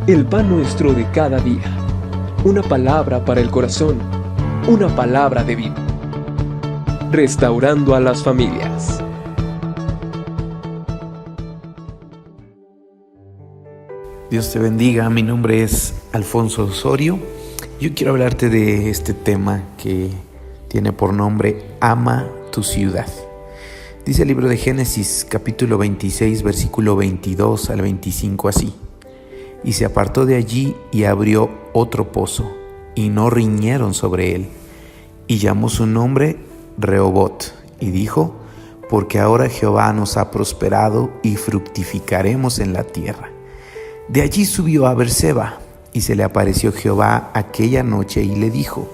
El pan nuestro de cada día. Una palabra para el corazón. Una palabra de vida. Restaurando a las familias. Dios te bendiga, mi nombre es Alfonso Osorio. Yo quiero hablarte de este tema que tiene por nombre Ama tu ciudad. Dice el libro de Génesis, capítulo 26, versículo 22 al 25 así: Y se apartó de allí y abrió otro pozo, y no riñeron sobre él. Y llamó su nombre Rehobot, y dijo: Porque ahora Jehová nos ha prosperado y fructificaremos en la tierra. De allí subió a Beerseba, y se le apareció Jehová aquella noche y le dijo: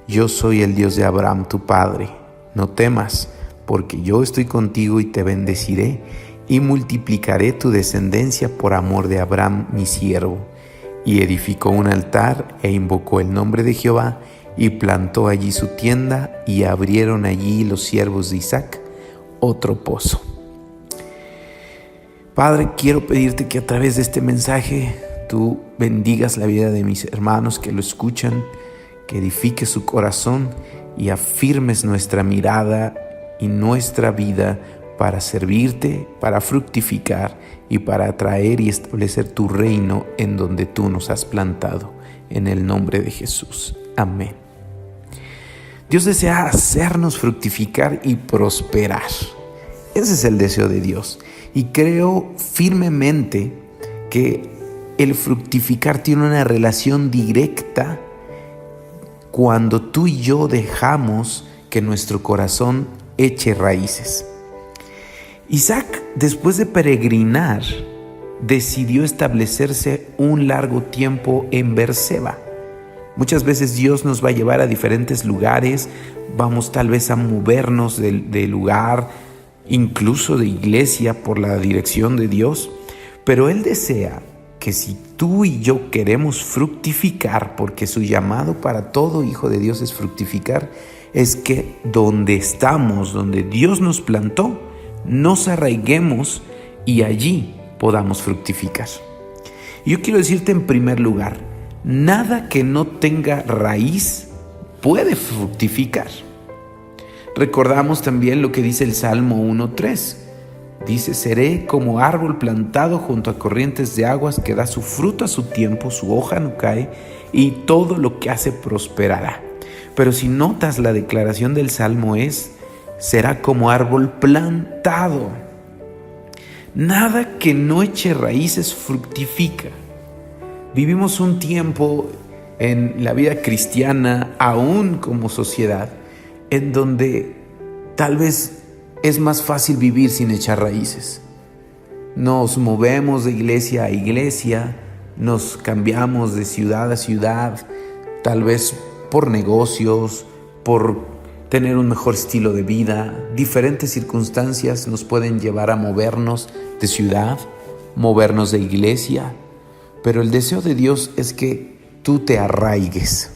Yo soy el Dios de Abraham tu padre, no temas, porque yo estoy contigo y te bendeciré, y multiplicaré tu descendencia por amor de Abraham mi siervo. Y edificó un altar e invocó el nombre de Jehová, y plantó allí su tienda, y abrieron allí los siervos de Isaac otro pozo. Padre, quiero pedirte que a través de este mensaje tú bendigas la vida de mis hermanos que lo escuchan, que edifiques su corazón y afirmes nuestra mirada y nuestra vida para servirte, para fructificar y para atraer y establecer tu reino en donde tú nos has plantado. En el nombre de Jesús. Amén. Dios desea hacernos fructificar y prosperar. Ese es el deseo de Dios. Y creo firmemente que el fructificar tiene una relación directa cuando tú y yo dejamos que nuestro corazón eche raíces. Isaac, después de peregrinar, decidió establecerse un largo tiempo en Beerseba. Muchas veces Dios nos va a llevar a diferentes lugares, vamos tal vez a movernos de lugar, incluso de iglesia, por la dirección de Dios, pero Él desea que si tú y yo queremos fructificar, porque su llamado para todo hijo de Dios es fructificar, es que donde estamos, donde Dios nos plantó, nos arraiguemos y allí podamos fructificar. Yo quiero decirte en primer lugar, nada que no tenga raíz puede fructificar. Recordamos también lo que dice el Salmo 1:3. Dice: seré como árbol plantado junto a corrientes de aguas que da su fruto a su tiempo, su hoja no cae y todo lo que hace prosperará. Pero si notas la declaración del Salmo es: será como árbol plantado. Nada que no eche raíces fructifica. Vivimos un tiempo en la vida cristiana, aún como sociedad, en donde tal vez es más fácil vivir sin echar raíces. Nos movemos de iglesia a iglesia, nos cambiamos de ciudad a ciudad, tal vez por negocios, por tener un mejor estilo de vida. Diferentes circunstancias nos pueden llevar a movernos de ciudad, movernos de iglesia, pero el deseo de Dios es que tú te arraigues,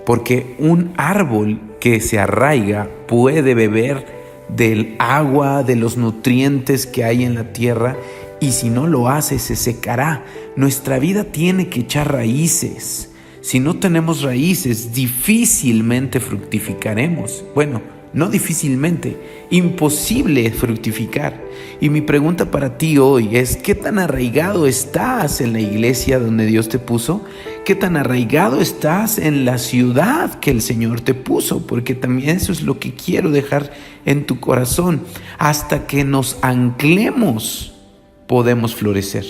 porque un árbol que se arraiga puede beber del agua, de los nutrientes que hay en la tierra, y si no lo hace, se secará. Nuestra vida tiene que echar raíces. Si no tenemos raíces, difícilmente fructificaremos. Bueno, no difícilmente, imposible fructificar. Y mi pregunta para ti hoy es: ¿qué tan arraigado estás en la iglesia donde Dios te puso? ¿Qué tan arraigado estás en la ciudad que el Señor te puso? Porque también eso es lo que quiero dejar en tu corazón. Hasta que nos anclemos, podemos florecer.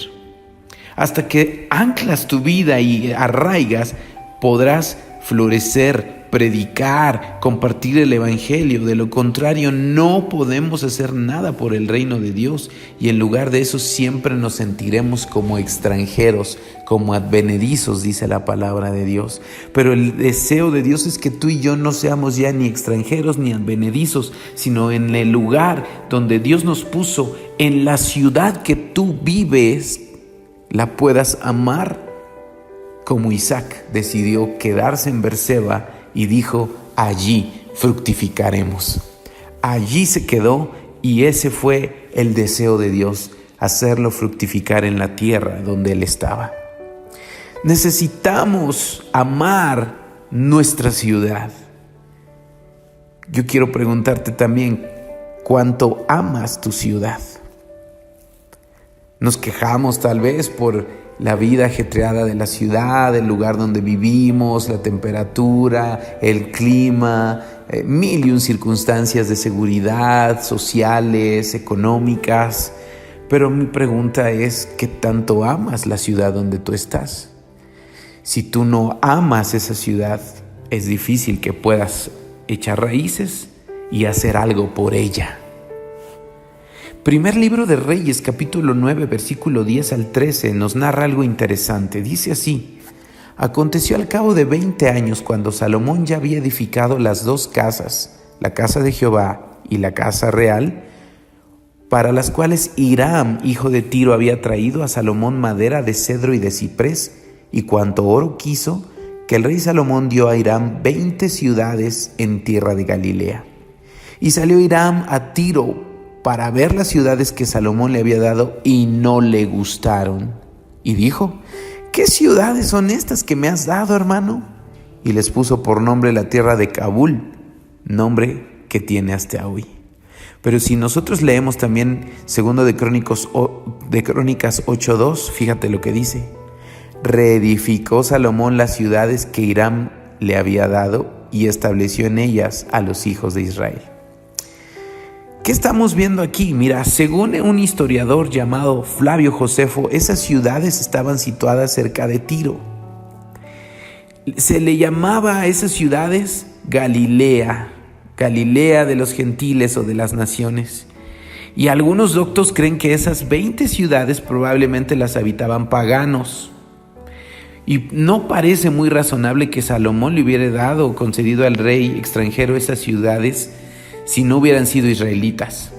Hasta que anclas tu vida y arraigas, podrás florecer, predicar, compartir el evangelio. De lo contrario, no podemos hacer nada por el reino de Dios, y en lugar de eso siempre nos sentiremos como extranjeros, como advenedizos, dice la palabra de Dios. Pero el deseo de Dios es que tú y yo no seamos ya ni extranjeros ni advenedizos, sino en el lugar donde Dios nos puso, en la ciudad que tú vives, la puedas amar. Como Isaac decidió quedarse en Beerseba y dijo: allí fructificaremos. Allí se quedó, y ese fue el deseo de Dios, hacerlo fructificar en la tierra donde él estaba. Necesitamos amar nuestra ciudad. Yo quiero preguntarte también, ¿cuánto amas tu ciudad? Nos quejamos tal vez por la vida ajetreada de la ciudad, el lugar donde vivimos, la temperatura, el clima, mil y un circunstancias de seguridad, sociales, económicas. Pero mi pregunta es, ¿qué tanto amas la ciudad donde tú estás? Si tú no amas esa ciudad, es difícil que puedas echar raíces y hacer algo por ella. Primer libro de Reyes, capítulo 9, versículo 10 al 13, nos narra algo interesante. Dice así: aconteció al cabo de 20 años, cuando Salomón ya había edificado las dos casas, la casa de Jehová y la casa real, para las cuales Hiram, hijo de Tiro, había traído a Salomón madera de cedro y de ciprés, y cuanto oro quiso, que el rey Salomón dio a Hiram 20 ciudades en tierra de Galilea. Y salió Hiram a Tiro para ver las ciudades que Salomón le había dado, y no le gustaron. Y dijo: ¿qué ciudades son estas que me has dado, hermano? Y les puso por nombre la tierra de Cabul, nombre que tiene hasta hoy. Pero si nosotros leemos también segundo de Crónicas 8:2, fíjate lo que dice: reedificó Salomón las ciudades que Hiram le había dado y estableció en ellas a los hijos de Israel. ¿Qué estamos viendo aquí? Mira, según un historiador llamado Flavio Josefo, esas ciudades estaban situadas cerca de Tiro. Se le llamaba a esas ciudades Galilea, Galilea de los gentiles o de las naciones. Y algunos doctos creen que esas 20 ciudades probablemente las habitaban paganos. Y no parece muy razonable que Salomón le hubiera dado o concedido al rey extranjero esas ciudades si no hubieran sido israelitas.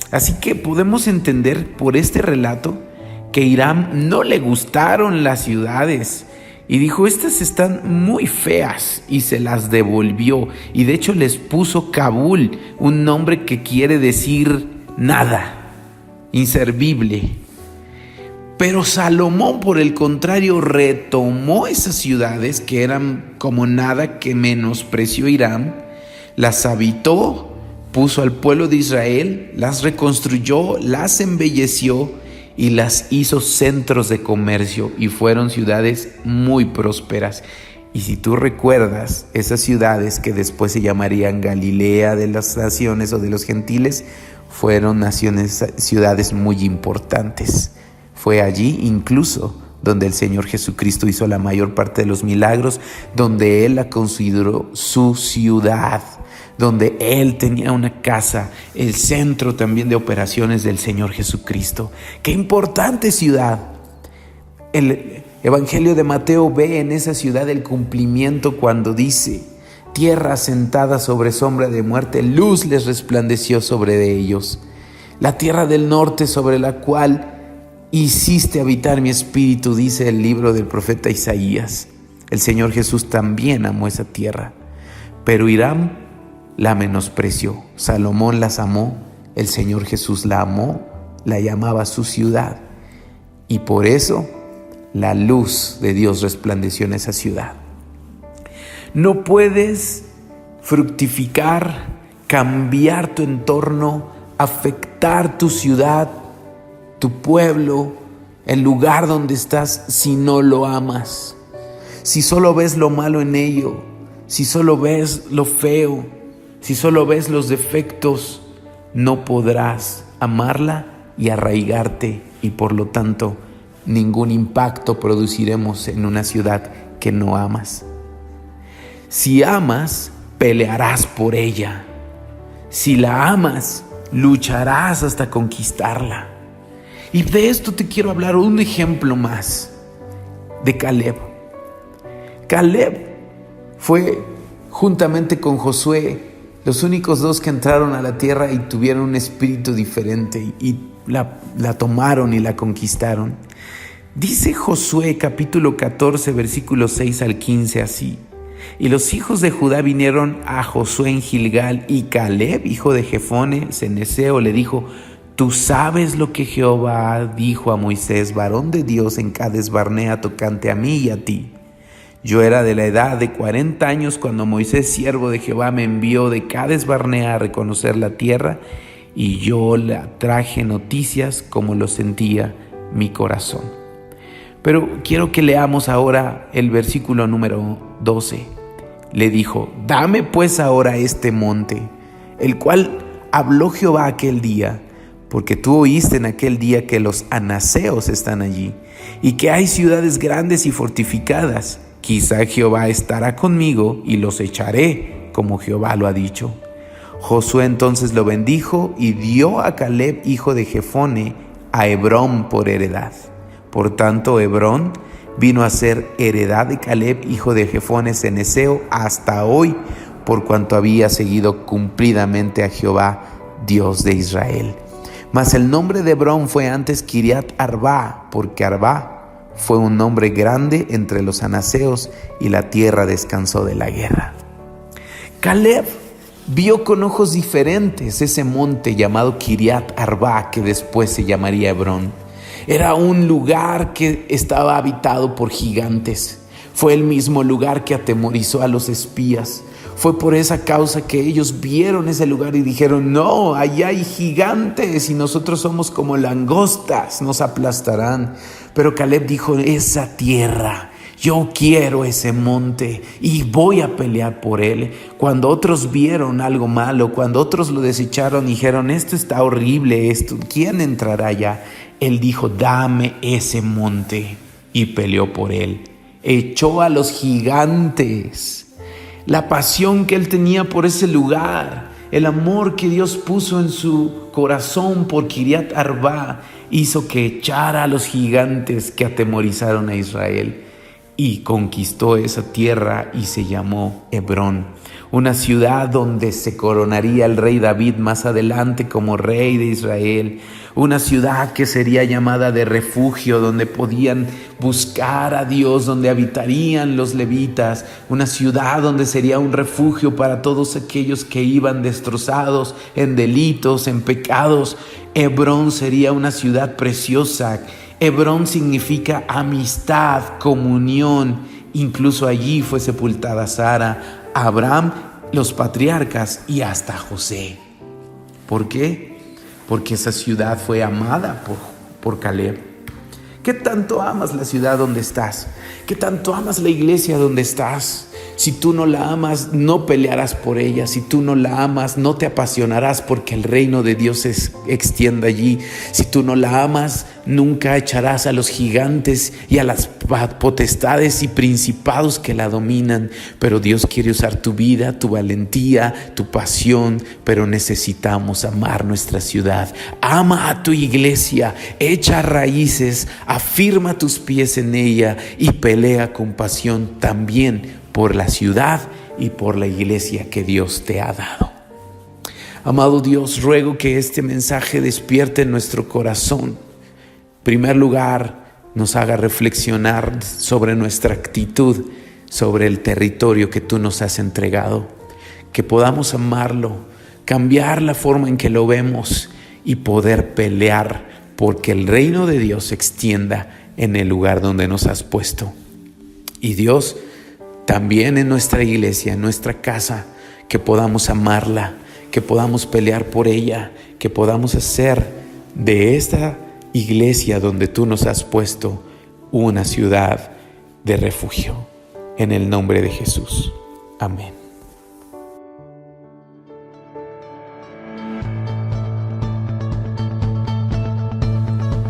Así que podemos entender por este relato que a Hiram no le gustaron las ciudades y dijo: estas están muy feas, y se las devolvió. Y de hecho les puso Cabul, un nombre que quiere decir nada, inservible. Pero Salomón, por el contrario, retomó esas ciudades que eran como nada, que menospreció Hiram, las habitó, puso al pueblo de Israel, las reconstruyó, las embelleció y las hizo centros de comercio, y fueron ciudades muy prósperas. Y si tú recuerdas, esas ciudades que después se llamarían Galilea de las naciones o de los gentiles, fueron ciudades muy importantes. Fue allí incluso donde el Señor Jesucristo hizo la mayor parte de los milagros, donde Él la consideró su ciudad, donde Él tenía una casa, el centro también de operaciones del Señor Jesucristo. ¡Qué importante ciudad! El Evangelio de Mateo ve en esa ciudad el cumplimiento cuando dice: tierra sentada sobre sombra de muerte, luz les resplandeció sobre ellos. La tierra del norte sobre la cual hiciste habitar mi espíritu, dice el libro del profeta Isaías. El Señor Jesús también amó esa tierra, pero Hiram la menospreció. Salomón las amó, el Señor Jesús la amó, la llamaba su ciudad, y por eso la luz de Dios resplandeció en esa ciudad. No puedes fructificar, cambiar tu entorno, afectar tu ciudad, tu pueblo, el lugar donde estás, si no lo amas. Si solo ves lo malo en ello, si solo ves lo feo, si solo ves los defectos, no podrás amarla y arraigarte, y por lo tanto ningún impacto produciremos en una ciudad que no amas. Si amas, pelearás por ella. Si la amas, lucharás hasta conquistarla. Y de esto te quiero hablar un ejemplo más, de Caleb. Caleb fue, juntamente con Josué, los únicos dos que entraron a la tierra y tuvieron un espíritu diferente y la tomaron y la conquistaron. Dice Josué capítulo 14 versículos 6 al 15 así: y los hijos de Judá vinieron a Josué en Gilgal, y Caleb, hijo de Jefone ceneseo, le dijo: Tú sabes lo que Jehová dijo a Moisés, varón de Dios en Cades Barnea, tocante a mí y a ti. Yo era de la edad de 40 años cuando Moisés, siervo de Jehová, me envió de Cades Barnea a reconocer la tierra, y yo le traje noticias como lo sentía mi corazón. Pero quiero que leamos ahora el versículo número 12. Le dijo: dame pues ahora este monte, el cual habló Jehová aquel día, porque tú oíste en aquel día que los anaseos están allí, y que hay ciudades grandes y fortificadas. Quizá Jehová estará conmigo y los echaré, como Jehová lo ha dicho. Josué entonces lo bendijo y dio a Caleb, hijo de Jefone, a Hebrón por heredad. Por tanto, Hebrón vino a ser heredad de Caleb, hijo de Jefone cenezeo, hasta hoy, por cuanto había seguido cumplidamente a Jehová, Dios de Israel. Mas el nombre de Hebrón fue antes Kiriat Arba, porque Arba fue un nombre grande entre los anaseos, y la tierra descansó de la guerra. Caleb vio con ojos diferentes ese monte llamado Kiriat Arba, que después se llamaría Hebrón. Era un lugar que estaba habitado por gigantes. Fue el mismo lugar que atemorizó a los espías. Fue por esa causa que ellos vieron ese lugar y dijeron: no, allá hay gigantes y nosotros somos como langostas, nos aplastarán. Pero Caleb dijo: esa tierra, yo quiero ese monte y voy a pelear por él. Cuando otros vieron algo malo, cuando otros lo desecharon y dijeron: esto está horrible, ¿quién entrará allá? Él dijo: dame ese monte, y peleó por él. Echó a los gigantes. La pasión que él tenía por ese lugar, el amor que Dios puso en su corazón por Kiriat Arba, hizo que echara a los gigantes que atemorizaron a Israel, y conquistó esa tierra y se llamó Hebrón, una ciudad donde se coronaría el rey David más adelante como rey de Israel, una ciudad que sería llamada de refugio, donde podían buscar a Dios, donde habitarían los levitas, una ciudad donde sería un refugio para todos aquellos que iban destrozados en delitos, en pecados. Hebrón sería una ciudad preciosa. Hebrón significa amistad, comunión. Incluso allí fue sepultada Sara, Abraham, los patriarcas y hasta José. ¿Por qué? Porque esa ciudad fue amada por Caleb. ¿Qué tanto amas la ciudad donde estás? ¿Qué tanto amas la iglesia donde estás? Si tú no la amas, no pelearás por ella. Si tú no la amas, no te apasionarás porque el reino de Dios se extienda allí. Si tú no la amas, nunca echarás a los gigantes y a las potestades y principados que la dominan. Pero Dios quiere usar tu vida, tu valentía, tu pasión, pero necesitamos amar nuestra ciudad. Ama a tu iglesia, echa raíces, afirma tus pies en ella y pelea con pasión también por la ciudad y por la iglesia que Dios te ha dado. Amado Dios, ruego que este mensaje despierte en nuestro corazón. En primer lugar, nos haga reflexionar sobre nuestra actitud, sobre el territorio que tú nos has entregado. Que podamos amarlo, cambiar la forma en que lo vemos y poder pelear porque el reino de Dios se extienda en el lugar donde nos has puesto. Y Dios, también en nuestra iglesia, en nuestra casa, que podamos amarla, que podamos pelear por ella, que podamos hacer de esta iglesia donde tú nos has puesto una ciudad de refugio. En el nombre de Jesús. Amén.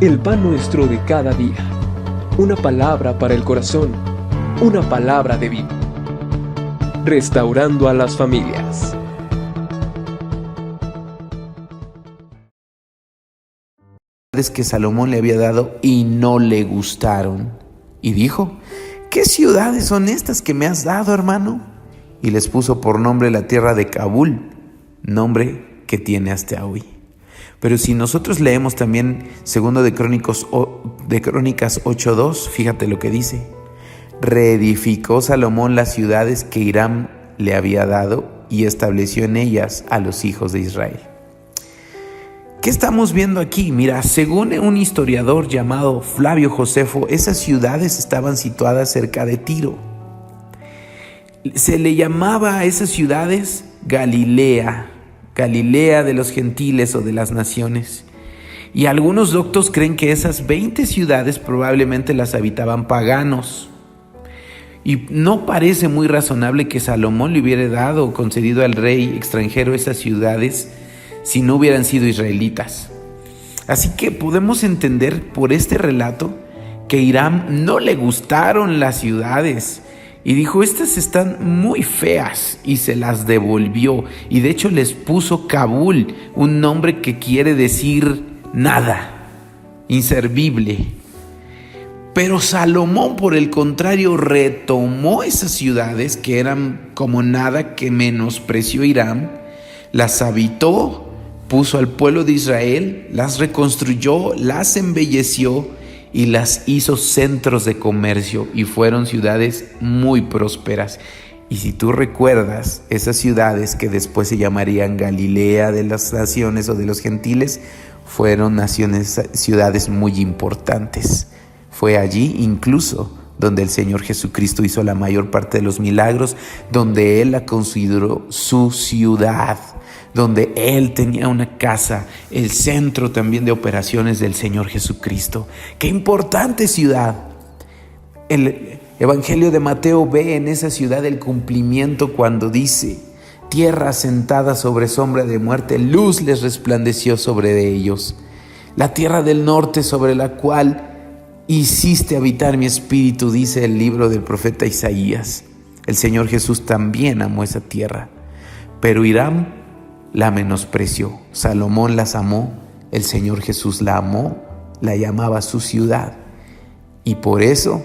El pan nuestro de cada día. Una palabra para el corazón. Una palabra de vida. Restaurando a las familias. Que Salomón le había dado y no le gustaron. Y dijo: ¿qué ciudades son estas que me has dado, hermano? Y les puso por nombre la tierra de Kabul, nombre que tiene hasta hoy. Pero si nosotros leemos también segundo de Crónicas 8:2, fíjate lo que dice: reedificó Salomón las ciudades que Hiram le había dado y estableció en ellas a los hijos de Israel. ¿Qué estamos viendo aquí? Mira, según un historiador llamado Flavio Josefo, esas ciudades estaban situadas cerca de Tiro. Se le llamaba a esas ciudades Galilea, Galilea de los gentiles o de las naciones. Y algunos doctos creen que esas 20 ciudades probablemente las habitaban paganos. Y no parece muy razonable que Salomón le hubiera dado o concedido al rey extranjero esas ciudades si no hubieran sido israelitas. Así que podemos entender por este relato que a Hiram no le gustaron las ciudades y dijo: estas están muy feas, y se las devolvió. Y de hecho les puso Kabul, un nombre que quiere decir nada, inservible. Pero Salomón, por el contrario, retomó esas ciudades que eran como nada, que menospreció Hiram, las habitó, puso al pueblo de Israel, las reconstruyó, las embelleció y las hizo centros de comercio, y fueron ciudades muy prósperas. Y si tú recuerdas, esas ciudades que después se llamarían Galilea de las naciones o de los gentiles, fueron ciudades muy importantes. Fue allí incluso donde el Señor Jesucristo hizo la mayor parte de los milagros, donde Él la consideró su ciudad, donde Él tenía una casa, el centro también de operaciones del Señor Jesucristo. ¡Qué importante ciudad! El Evangelio de Mateo ve en esa ciudad el cumplimiento cuando dice: tierra sentada sobre sombra de muerte, luz les resplandeció sobre ellos. La tierra del norte sobre la cual hiciste habitar mi espíritu, dice el libro del profeta Isaías. El Señor Jesús también amó esa tierra, pero Hiram la menospreció. Salomón las amó, el Señor Jesús la amó, la llamaba su ciudad, y por eso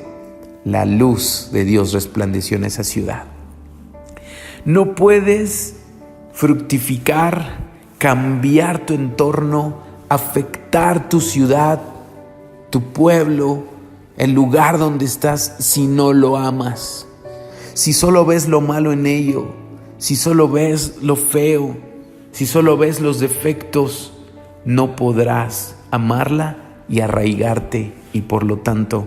la luz de Dios resplandeció en esa ciudad. No puedes fructificar, cambiar tu entorno, afectar tu ciudad, tu pueblo, el lugar donde estás, si no lo amas. Si solo ves lo malo en ello, si solo ves lo feo, si solo ves los defectos, no podrás amarla y arraigarte, y por lo tanto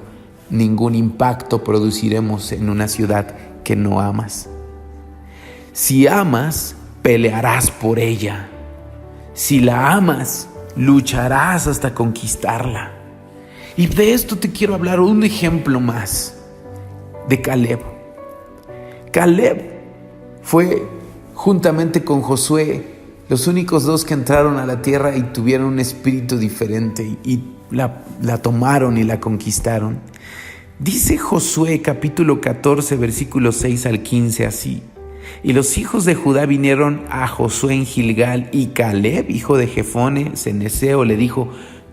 ningún impacto produciremos en una ciudad que no amas. Si amas, pelearás por ella. Si la amas, lucharás hasta conquistarla. Y de esto te quiero hablar un ejemplo más, de Caleb. Caleb fue, juntamente con Josué, los únicos dos que entraron a la tierra y tuvieron un espíritu diferente y la tomaron y la conquistaron. Dice Josué capítulo 14 versículos 6 al 15 así: y los hijos de Judá vinieron a Josué en Gilgal, y Caleb, hijo de Jefone, ceneseo, le dijo: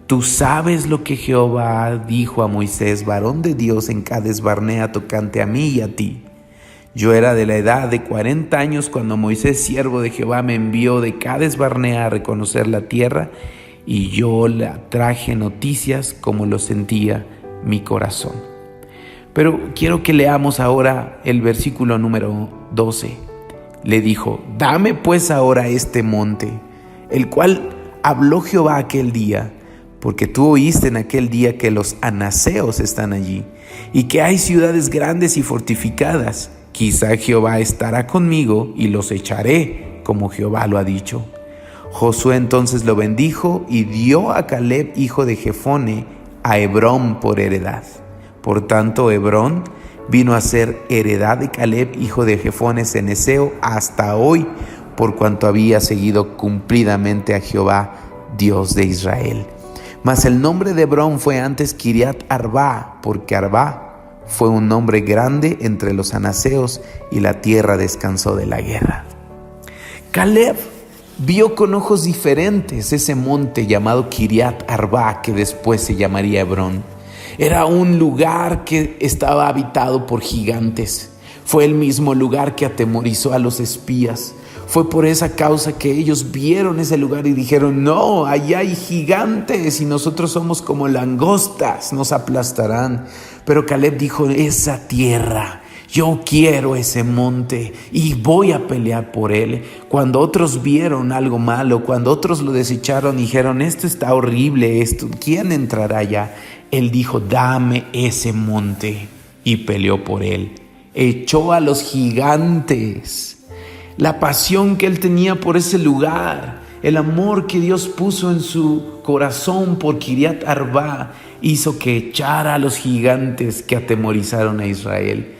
tú sabes lo que Jehová dijo a Moisés, varón de Dios, en Cades Barnea, tocante a mí y a ti. Yo era de la edad de 40 años cuando Moisés, siervo de Jehová, me envió de Cades Barnea a reconocer la tierra, y yo le traje noticias como lo sentía mi corazón. Pero quiero que leamos ahora el versículo número 12. Le dijo: dame pues ahora este monte, el cual habló Jehová aquel día, porque tú oíste en aquel día que los anaseos están allí, y que hay ciudades grandes y fortificadas. Quizá Jehová estará conmigo y los echaré, como Jehová lo ha dicho. Josué entonces lo bendijo y dio a Caleb, hijo de Jefone, a Hebrón por heredad. Por tanto, Hebrón vino a ser heredad de Caleb, hijo de Jefone ceneseo, hasta hoy, por cuanto había seguido cumplidamente a Jehová, Dios de Israel. Mas el nombre de Hebrón fue antes Kiriat Arba, porque Arba fue un nombre grande entre los anaseos, y la tierra descansó de la guerra. Caleb vio con ojos diferentes ese monte llamado Kiriat Arba, que después se llamaría Hebrón. Era un lugar que estaba habitado por gigantes. Fue el mismo lugar que atemorizó a los espías. Fue por esa causa que ellos vieron ese lugar y dijeron: no, allá hay gigantes y nosotros somos como langostas, nos aplastarán. Pero Caleb dijo: esa tierra yo quiero ese monte y voy a pelear por él. Cuando otros vieron algo malo, cuando otros lo desecharon y dijeron, esto está horrible, ¿quién entrará allá? Él dijo, dame ese monte, y peleó por él. Echó a los gigantes. La pasión que él tenía por ese lugar, el amor que Dios puso en su corazón por Kiriat Arba, hizo que echara a los gigantes que atemorizaron a Israel,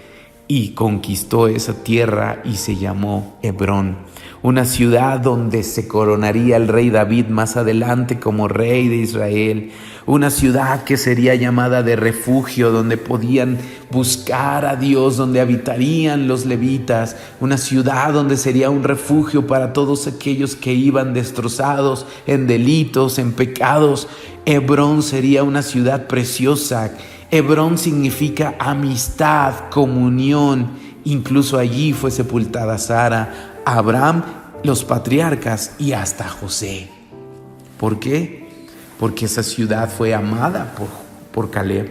y conquistó esa tierra y se llamó Hebrón, una ciudad donde se coronaría el rey David más adelante como rey de Israel, una ciudad que sería llamada de refugio, donde podían buscar a Dios, donde habitarían los levitas, una ciudad donde sería un refugio para todos aquellos que iban destrozados en delitos, en pecados. Hebrón sería una ciudad preciosa. Hebrón significa amistad, comunión. Incluso allí fue sepultada Sara, Abraham, los patriarcas y hasta José. ¿Por qué? Porque esa ciudad fue amada por Caleb.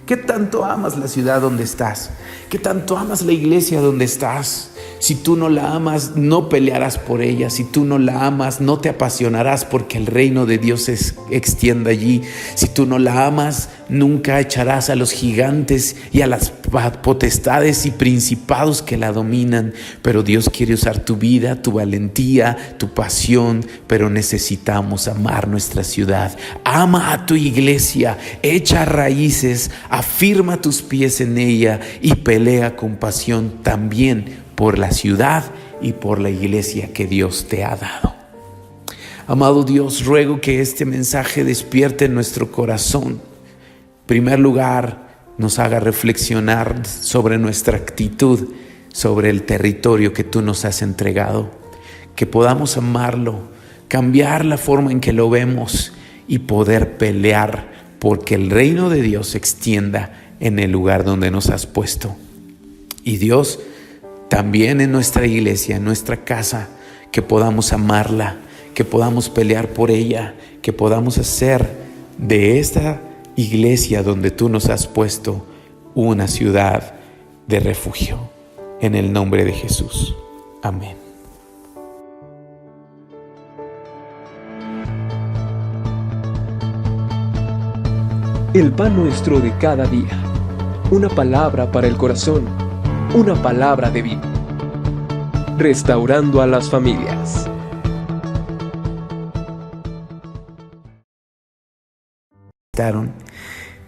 ¿Qué tanto amas la ciudad donde estás? ¿Qué tanto amas la iglesia donde estás? Si tú no la amas, no pelearás por ella. Si tú no la amas, no te apasionarás porque el reino de Dios se extienda allí. Si tú no la amas, nunca echarás a los gigantes y a las potestades y principados que la dominan. Pero Dios quiere usar tu vida, tu valentía, tu pasión, pero necesitamos amar nuestra ciudad. Ama a tu iglesia, echa raíces, afirma tus pies en ella y pelea con pasión también por la ciudad y por la iglesia que Dios te ha dado. Amado Dios, ruego que este mensaje despierte en nuestro corazón. En primer lugar, nos haga reflexionar sobre nuestra actitud, sobre el territorio que tú nos has entregado. Que podamos amarlo, cambiar la forma en que lo vemos y poder pelear porque el reino de Dios se extienda en el lugar donde nos has puesto. Y Dios, también en nuestra iglesia, en nuestra casa, que podamos amarla, que podamos pelear por ella, que podamos hacer de esta iglesia donde tú nos has puesto una ciudad de refugio. En el nombre de Jesús. Amén. El pan nuestro de cada día. Una palabra para el corazón. Una palabra de vida. Restaurando a las familias.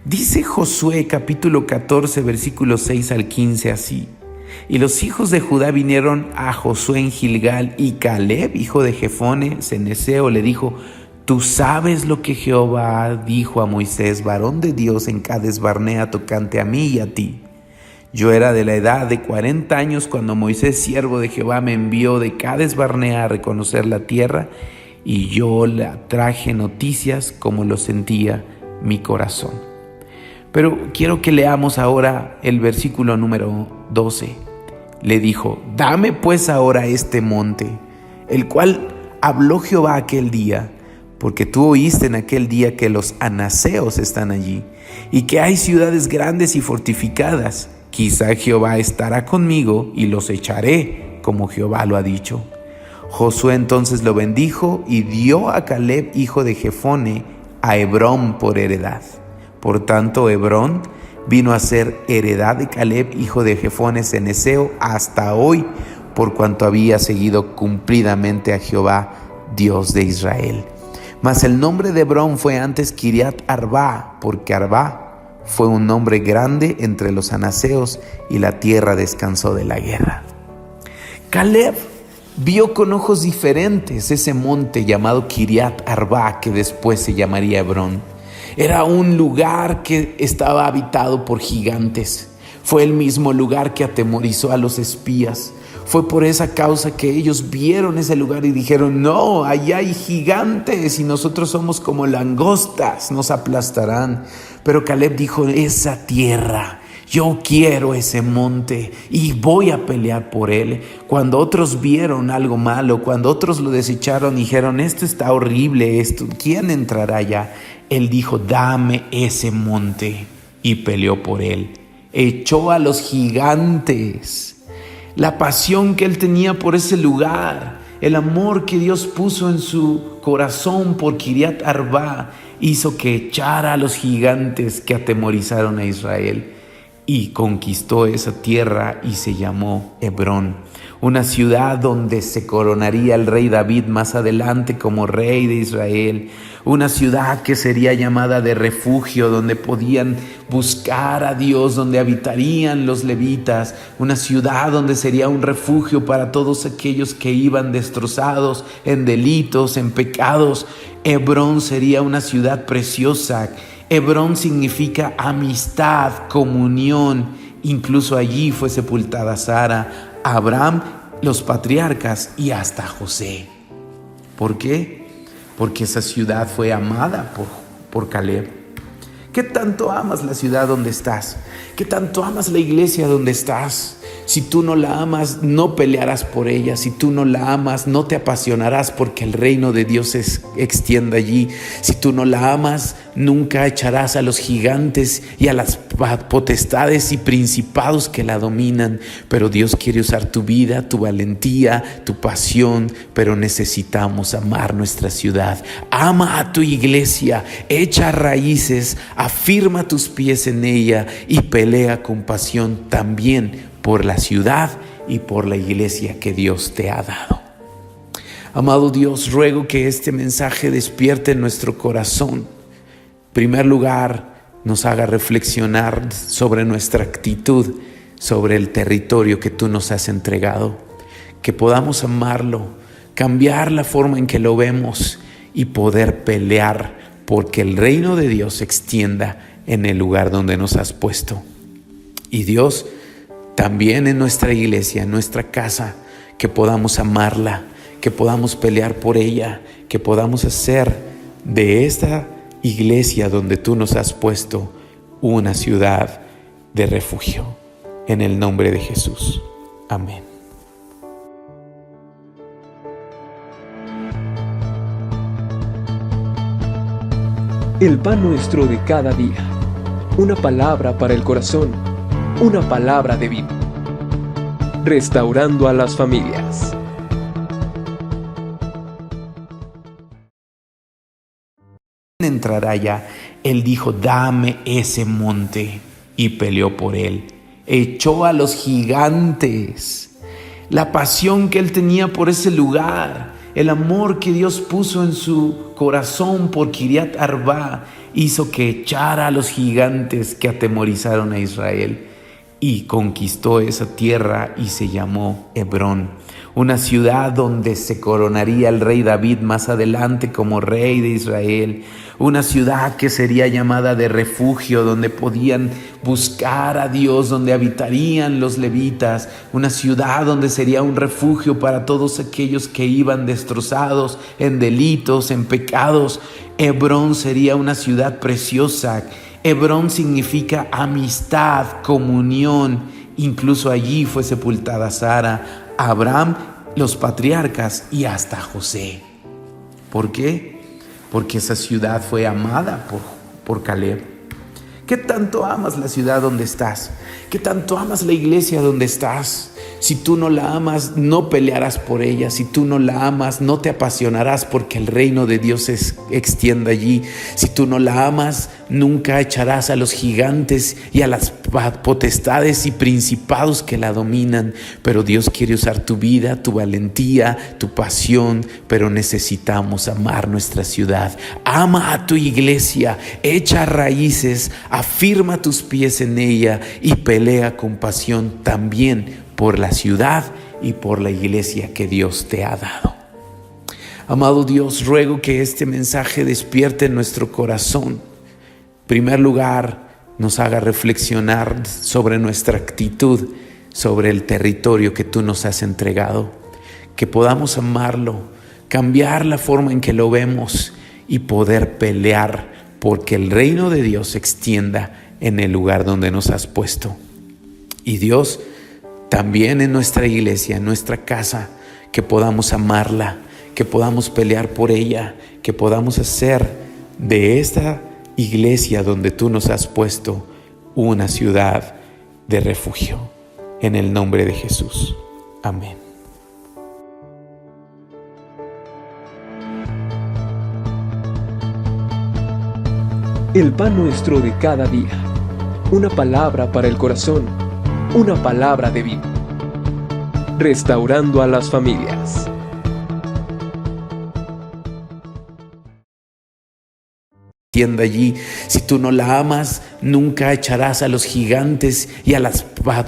Dice Josué capítulo 14 versículos 6 al 15 así: y los hijos de Judá vinieron a Josué en Gilgal, y Caleb, hijo de Jefone, ceneseo, le dijo: tú sabes lo que Jehová dijo a Moisés, varón de Dios, en Cades Barnea, tocante a mí y a ti. Yo era de la edad de 40 años cuando Moisés, siervo de Jehová, me envió de Cades Barnea a reconocer la tierra, y yo le traje noticias como lo sentía mi corazón. Pero quiero que leamos ahora el versículo número 12. Le dijo: dame pues ahora este monte, el cual habló Jehová aquel día, porque tú oíste en aquel día que los anaseos están allí, y que hay ciudades grandes y fortificadas. Quizá Jehová estará conmigo y los echaré, como Jehová lo ha dicho. Josué entonces lo bendijo y dio a Caleb, hijo de Jefone, a Hebrón por heredad. Por tanto, Hebrón vino a ser heredad de Caleb, hijo de Jefone ceneseo, hasta hoy, por cuanto había seguido cumplidamente a Jehová, Dios de Israel. Mas el nombre de Hebrón fue antes Kiriat Arba, porque Arba fue un nombre grande entre los anaseos, y la tierra descansó de la guerra. Caleb vio con ojos diferentes ese monte llamado Kiriat Arba, que después se llamaría Hebrón. Era un lugar que estaba habitado por gigantes. Fue el mismo lugar que atemorizó a los espías. Fue por esa causa que ellos vieron ese lugar y dijeron: no, allá hay gigantes y nosotros somos como langostas, nos aplastarán. Pero Caleb dijo: esa tierra, yo quiero ese monte y voy a pelear por él. Cuando otros vieron algo malo, cuando otros lo desecharon y dijeron: esto está horrible, ¿quién entrará allá? Él dijo: dame ese monte, y peleó por él. echó a los gigantes. La pasión que él tenía por ese lugar, el amor que Dios puso en su corazón por Kiriat Arba, hizo que echara a los gigantes que atemorizaron a Israel, y conquistó esa tierra y se llamó Hebrón, una ciudad donde se coronaría el rey David más adelante como rey de Israel, una ciudad que sería llamada de refugio, donde podían buscar a Dios, donde habitarían los levitas, una ciudad donde sería un refugio para todos aquellos que iban destrozados en delitos, en pecados. Hebrón sería una ciudad preciosa. Hebrón significa amistad, comunión. Incluso allí fue sepultada Sara, Abraham, los patriarcas y hasta José. ¿Por qué? Porque esa ciudad fue amada por Caleb. ¿Qué tanto amas la ciudad donde estás? ¿Qué tanto amas la iglesia donde estás? Si tú no la amas, no pelearás por ella. Si tú no la amas, no te apasionarás porque el reino de Dios se extienda allí. Si tú no la amas, nunca echarás a los gigantes y a las potestades y principados que la dominan. Pero Dios quiere usar tu vida, tu valentía, tu pasión, pero necesitamos amar nuestra ciudad. Ama a tu iglesia, echa raíces, afirma tus pies en ella y pelea con pasión también por la ciudad y por la iglesia que Dios te ha dado. Amado Dios, ruego que este mensaje despierte en nuestro corazón. En primer lugar, nos haga reflexionar sobre nuestra actitud, sobre el territorio que tú nos has entregado, que podamos amarlo, cambiar la forma en que lo vemos y poder pelear porque el reino de Dios se extienda en el lugar donde nos has puesto. Y Dios, también en nuestra iglesia, en nuestra casa, que podamos amarla, que podamos pelear por ella, que podamos hacer de esta iglesia donde tú nos has puesto una ciudad de refugio. En el nombre de Jesús. Amén. El pan nuestro de cada día. Una palabra para el corazón. Una palabra de vida. Restaurando a las familias. Entrará ya. Él dijo: dame ese monte, y peleó por él. Echó a los gigantes. La pasión que él tenía por ese lugar, el amor que Dios puso en su corazón por Kiriat Arba, hizo que echara a los gigantes que atemorizaron a Israel, y conquistó esa tierra y se llamó Hebrón, una ciudad donde se coronaría el rey David más adelante como rey de Israel, una ciudad que sería llamada de refugio, donde podían buscar a Dios, donde habitarían los levitas, una ciudad donde sería un refugio para todos aquellos que iban destrozados en delitos, en pecados. Hebrón sería una ciudad preciosa. Hebrón significa amistad, comunión. Incluso allí fue sepultada Sara, Abraham, los patriarcas y hasta José. ¿Por qué? Porque esa ciudad fue amada por Caleb. ¿Qué tanto amas la ciudad donde estás? ¿Qué tanto amas la iglesia donde estás? Si tú no la amas, no pelearás por ella. Si tú no la amas, no te apasionarás porque el reino de Dios se extienda allí. Si tú no la amas, nunca echarás a los gigantes y a las potestades y principados que la dominan. Pero Dios quiere usar tu vida, tu valentía, tu pasión, pero necesitamos amar nuestra ciudad. Ama a tu iglesia, echa raíces, afirma tus pies en ella y pelea con pasión también por la ciudad y por la iglesia que Dios te ha dado. Amado Dios, ruego que este mensaje despierte en nuestro corazón. En primer lugar, nos haga reflexionar sobre nuestra actitud, sobre el territorio que tú nos has entregado, que podamos amarlo, cambiar la forma en que lo vemos y poder pelear porque el reino de Dios se extienda en el lugar donde nos has puesto. Y Dios, también en nuestra iglesia, en nuestra casa, que podamos amarla, que podamos pelear por ella, que podamos hacer de esta iglesia donde tú nos has puesto una ciudad de refugio. En el nombre de Jesús. Amén. El pan nuestro de cada día. Una palabra para el corazón. Una palabra de vida. Restaurando a las familias. Tienda allí, si tú no la amas, nunca echarás a los gigantes y a las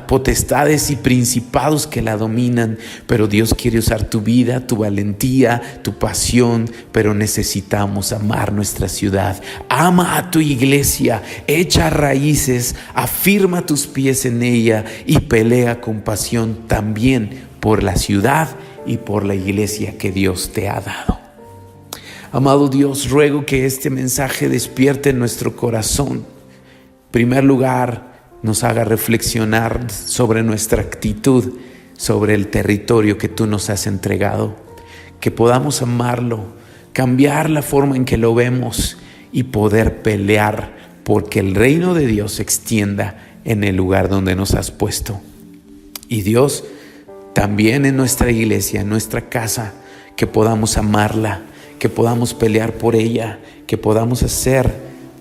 potestades y principados que la dominan. Pero Dios quiere usar tu vida, tu valentía, tu pasión, pero necesitamos amar nuestra ciudad. Ama a tu iglesia, echa raíces, afirma tus pies en ella y pelea con pasión también por la ciudad y por la iglesia que Dios te ha dado. Amado Dios, ruego que este mensaje despierte en nuestro corazón. En primer lugar, nos haga reflexionar sobre nuestra actitud, sobre el territorio que tú nos has entregado. Que podamos amarlo, cambiar la forma en que lo vemos y poder pelear porque el reino de Dios se extienda en el lugar donde nos has puesto. Y Dios, también en nuestra iglesia, en nuestra casa, que podamos amarla, que podamos pelear por ella, que podamos hacer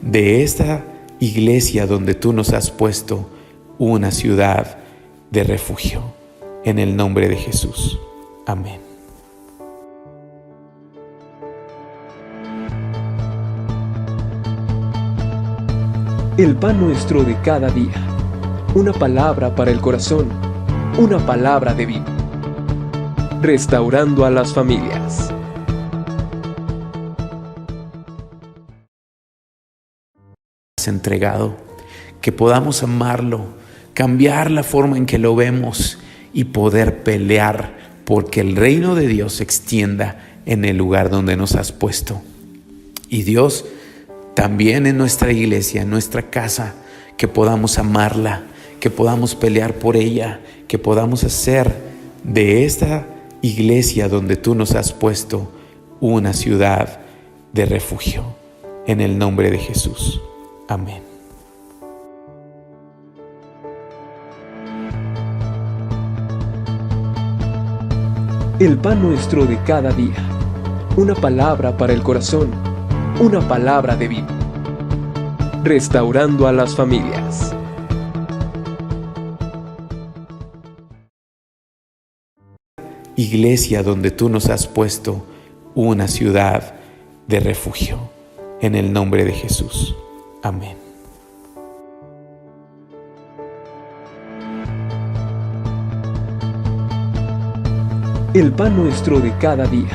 de esta iglesia donde tú nos has puesto una ciudad de refugio. En el nombre de Jesús. Amén. El pan nuestro de cada día. Una palabra para el corazón. Una palabra de vida. Restaurando a las familias. Entregado, que podamos amarlo, cambiar la forma en que lo vemos y poder pelear porque el reino de Dios se extienda en el lugar donde nos has puesto. Y Dios, también en nuestra iglesia, en nuestra casa, que podamos amarla, que podamos pelear por ella, que podamos hacer de esta iglesia donde tú nos has puesto una ciudad de refugio. En el nombre de Jesús. Amén. El pan nuestro de cada día. Una palabra para el corazón. Una palabra de vida. Restaurando a las familias. Iglesia donde tú nos has puesto una ciudad de refugio. En el nombre de Jesús. Amén. El pan nuestro de cada día.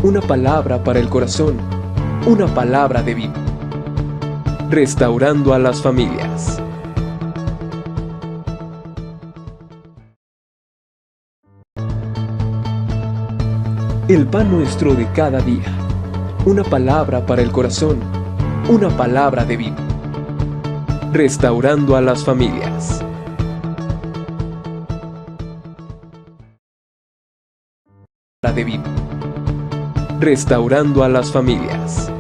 Una palabra para el corazón. Una palabra de vida. Restaurando a las familias. El pan nuestro de cada día. Una palabra para el corazón. Una palabra de vida. Restaurando a las familias. De vida. Restaurando a las familias.